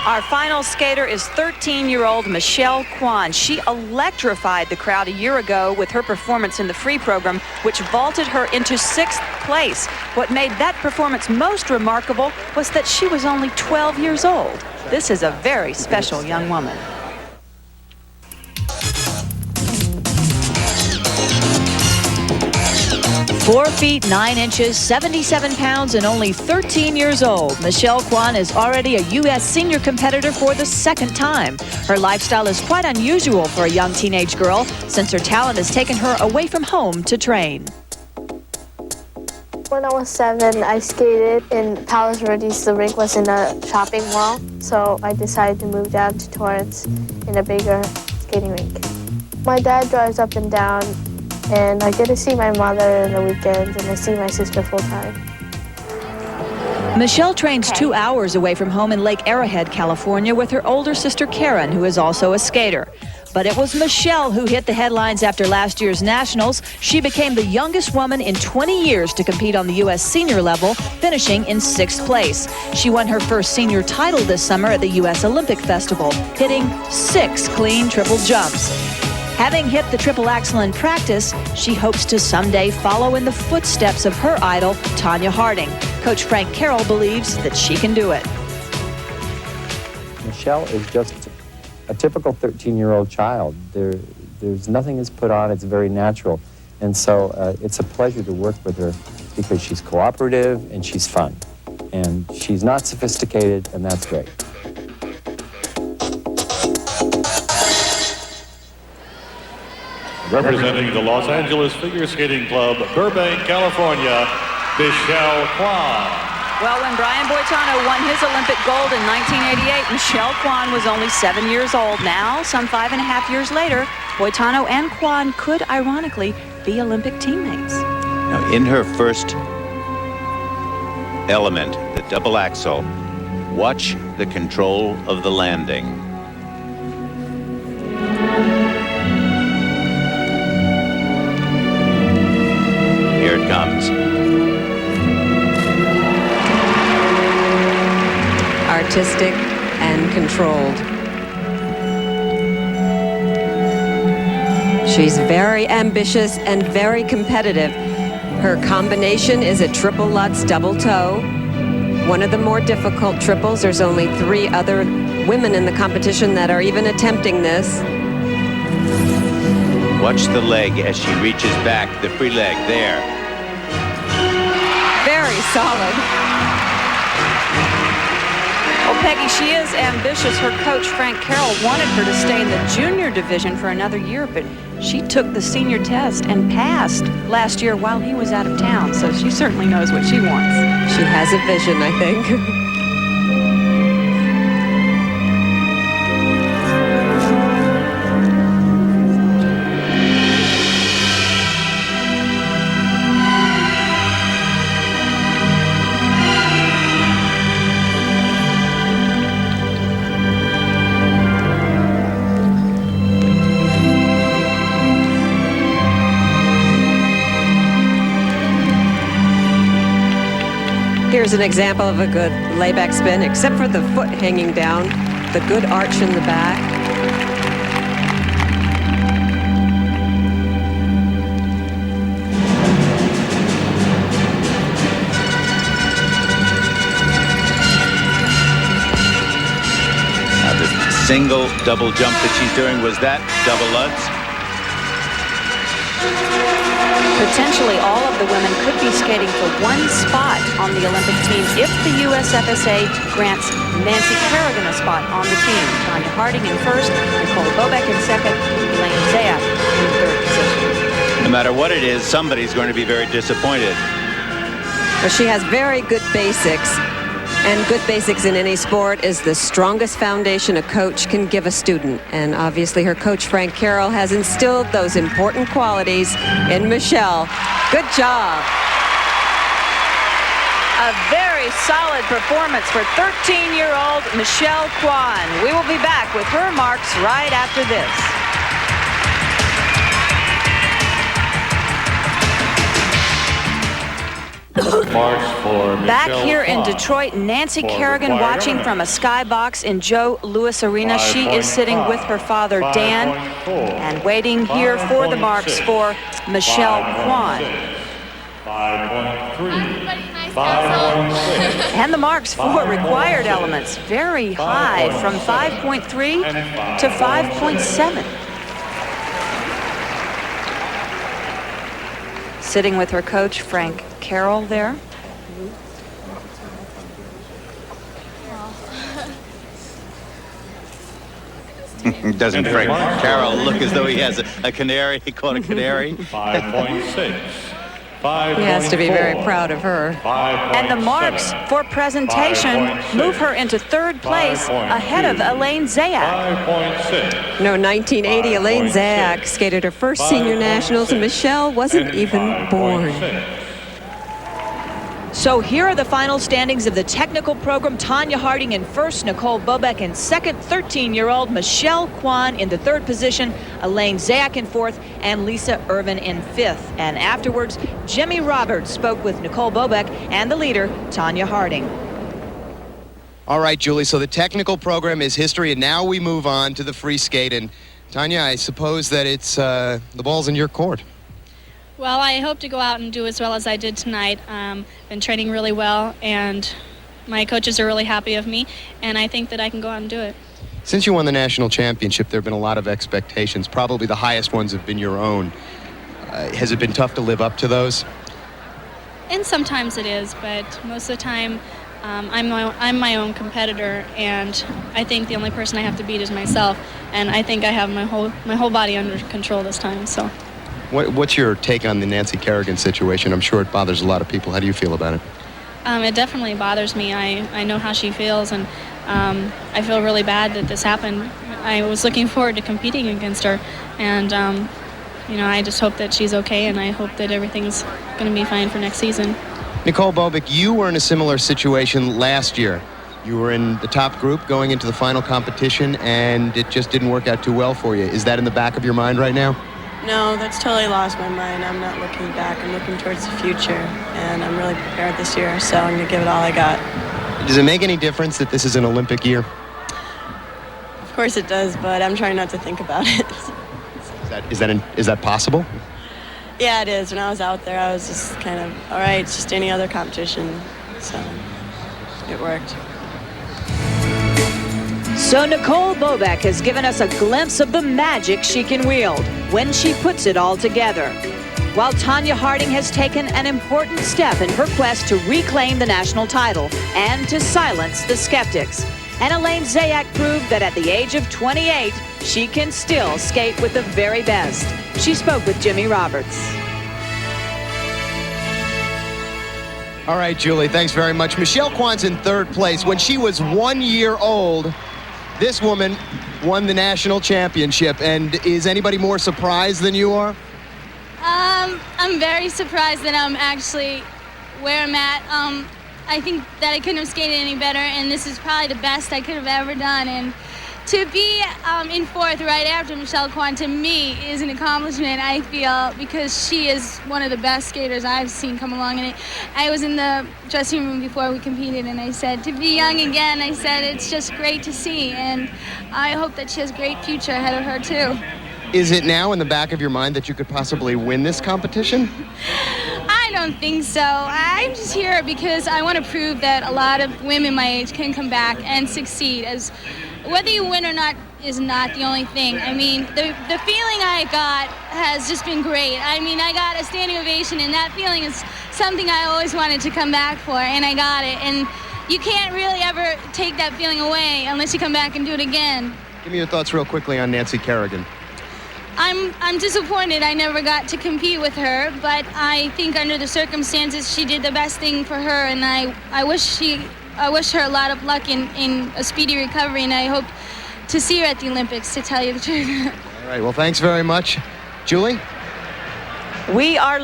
Our final skater is 13-year-old Michelle Kwan. She electrified the crowd a year ago with her performance in the free program, which vaulted her into 6th place. What made that performance most remarkable was that she was only 12 years old. This is a very special young woman. Four feet 9 inches, 77 pounds, and only 13 years old. Michelle Kwan is already a U.S. senior competitor for the 2nd time. Her lifestyle is quite unusual for a young teenage girl, since her talent has taken her away from home to train. When I was 7, I skated in Palos Verdes. The rink was in a shopping mall, so I decided to move down to Torrance in a bigger skating rink. My dad drives up and down, and I get to see my mother on the weekends, and I see my sister full-time. Michelle trains 2 hours away from home in Lake Arrowhead, California, with her older sister Karen, who is also a skater. But it was Michelle who hit the headlines after last year's Nationals. She became the youngest woman in 20 years to compete on the U.S. senior level, finishing in 6th place. She won her first senior title this summer at the U.S. Olympic Festival, hitting 6 clean triple jumps. Having hit the triple axel in practice, she hopes to someday follow in the footsteps of her idol, Tonya Harding. Coach Frank Carroll believes that she can do it. Michelle is just a typical 13-year-old child. There's nothing is put on, it's very natural. And so it's a pleasure to work with her because she's cooperative and she's fun. And she's not sophisticated, and that's great. Representing the Los Angeles Figure Skating Club, Burbank, California, Michelle Kwan. Well, when Brian Boitano won his Olympic gold in 1988, Michelle Kwan was only 7 years old. Now, some 5.5 years later, Boitano and Kwan could, ironically, be Olympic teammates. Now, in her first element, the double axel, watch the control of the landing. Here it comes. Artistic and controlled. She's very ambitious and very competitive. Her combination is a triple Lutz double toe. One of the more difficult triples. There's only 3 other women in the competition that are even attempting this. Watch the leg as she reaches back, the free leg there. Very solid. Well, Peggy, she is ambitious. Her coach, Frank Carroll, wanted her to stay in the junior division for another year, but she took the senior test and passed last year while he was out of town, so she certainly knows what she wants. She has a vision, I think. Here's an example of a good layback spin, except for the foot hanging down, the good arch in the back. Now the single double jump that she's doing, was that double Lutz? Potentially all of the women could be skating for one spot on the Olympic team if the USFSA grants Nancy Kerrigan a spot on the team. Tonya Harding in first, Nicole Bobek in second, Elaine Zayak in third position. No matter what it is, somebody's going to be very disappointed. Well, she has very good basics, and good basics in any sport is the strongest foundation a coach can give a student. And obviously her coach, Frank Carroll, has instilled those important qualities in Michelle. Good job. A very solid performance for 13-year-old Michelle Kwan. We will be back with her marks right after this. Marks for Back Michelle here in Kwan. Detroit, Nancy For Kerrigan required watching element. from a skybox in Joe Louis Arena. She is sitting with her father, Dan, 5.4, and waiting here for the marks 5.6, for Michelle Kwan. 5.3, 5.6. And the marks for required elements, very high, from 5.3 to 5.7. Sitting with her coach, Frank Carroll, there. Doesn't Frank Carroll look as though he has a canary? He caught a canary. 5.6. He has to be very proud of her. And the marks for presentation 5.6. move her into third place ahead of Elaine Zayak. 5.6. No, 1980, Elaine Zayak skated her first senior nationals, and Michelle wasn't even born. So here are the final standings of the technical program. Tonya Harding in first, Nicole Bobek in second, 13-year-old Michelle Kwan in the third position, Elaine Zayak in fourth, and Lisa Irvin in fifth. And afterwards, Jimmy Roberts spoke with Nicole Bobek and the leader, Tonya Harding. All right, Julie, so the technical program is history, and now we move on to the free skate. And Tonya, I suppose that it's the ball's in your court. Well, I hope to go out and do as well as I did tonight. Been training really well, and my coaches are really happy of me, and I think that I can go out and do it. Since you won the national championship, there have been a lot of expectations. Probably the highest ones have been your own. Has it been tough to live up to those? And sometimes it is, but most of the time I'm my own competitor, and I think the only person I have to beat is myself, and I think I have my whole body under control this time. So. What's your take on the Nancy Kerrigan situation? I'm sure it bothers a lot of people. How do you feel about it? It definitely bothers me. I know how she feels, and I feel really bad that this happened. I was looking forward to competing against her, and I just hope that she's okay, and I hope that everything's going to be fine for next season. Nicole Bobek, you were in a similar situation last year. You were in the top group going into the final competition, and it just didn't work out too well for you. Is that in the back of your mind right now? No, that's totally lost my mind. I'm not looking back. I'm looking towards the future, and I'm really prepared this year, so I'm going to give it all I got. Does it make any difference that this is an Olympic year? Of course it does, but I'm trying not to think about it. Is that possible? Yeah, it is. When I was out there, I was just kind of, all right, it's just any other competition, so it worked. So Nicole Bobek has given us a glimpse of the magic she can wield when she puts it all together. While Tonya Harding has taken an important step in her quest to reclaim the national title and to silence the skeptics. And Elaine Zayak proved that at the age of 28, she can still skate with the very best. She spoke with Jimmy Roberts. All right, Julie, thanks very much. Michelle Kwan's in third place. When she was 1 year old, this woman won the national championship. And is anybody more surprised than you are? I'm very surprised that I'm actually where I'm at. I think that I couldn't have skated any better, and this is probably the best I could have ever done. And to be in fourth right after Michelle Kwan, to me, is an accomplishment, I feel, because she is one of the best skaters I've seen come along. And I was in the dressing room before we competed, and I said, to be young again, I said, it's just great to see. And I hope that she has a great future ahead of her, too. Is it now in the back of your mind that you could possibly win this competition? I don't think so. I'm just here because I want to prove that a lot of women my age can come back and succeed. As whether you win or not is not the only thing. I mean, the feeling I got has just been great. I mean, I got a standing ovation, and that feeling is something I always wanted to come back for, and I got it. And you can't really ever take that feeling away unless you come back and do it again. Give me your thoughts real quickly on Nancy Kerrigan. I'm disappointed I never got to compete with her, but I think under the circumstances she did the best thing for her, and I wish her a lot of luck in a speedy recovery, and I hope to see her at the Olympics, to tell you the truth. All right, well, thanks very much. Julie? We are